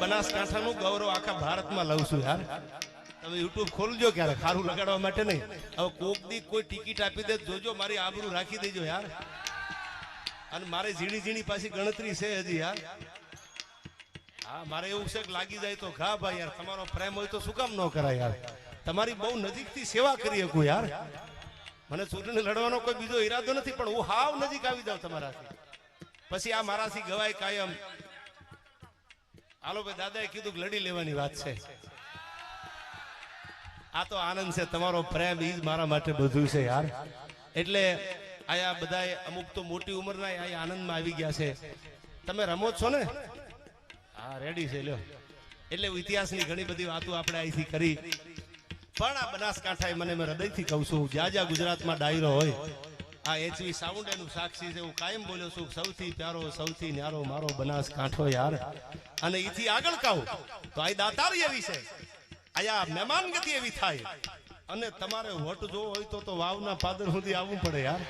બનાસકાંઠાનું ગૌરવ આખા ભારતમાં લઉં છું યાર. તમે યુટ્યુબ ખોલજો ક્યારે, ખારું લગાડવા માટે નહીં. હવે કોક દી કોઈ ટિકિટ આપી દે જોજો, મારી આબરૂ રાખી દેજો યાર. અને મારે ઝીણી ઝીણી પાછી ગણતરી છે હજી યાર. હા, મારે એવું છે કે લાગી જાય તો ઘા ભાઈ યાર. તમારો પ્રેમ હોય તો શું કામ ન કરાય યાર. તમારી બહુ નજીકથી સેવા કરી શકું યાર. મને ચૂંટણી લડવાનો કોઈ બીજો ઈરાદો નથી, પણ હું હાવ નજીક આવી જાઉં તમારાથી. પછી આ મારાથી ગવાય કાયમ. હાલો ભાઈ, દાદાએ કીધું કે લડી લેવાની વાત છે. આ તો આનંદ છે, તમારો પ્રેમ ઈ જ મારા માટે બધું છે યાર. એટલે આયા બધાએ અમુક તો મોટી ઉંમરના આયા આનંદમાં આવી ગયા છે. તમે રમો છો ને? હા, રેડી છે લ્યો. એટલે ઇતિહાસની ઘણી બધી વાતો આપણે અહીંથી કરી, પણ આ બનાસકાંઠાએ મને મેં હૃદયથી કહું છું, જ્યાં જ્યાં ગુજરાતમાં ડાયરો હોય, આ એચવી સાઉન્ડ એનું સાક્ષી છે. હું કાયમ બોલ્યો છું, સૌથી પ્યારો સૌથી ન્યારો મારો બનાસકાંઠો યાર. અને એથી આગળ કહું તો આ દાતારી એવી છે, આયા મહેમાનગતિ એવી થાય. અને તમારે વોટ જો હોય તો વાવના પાદર સુધી આવવું પડે યાર.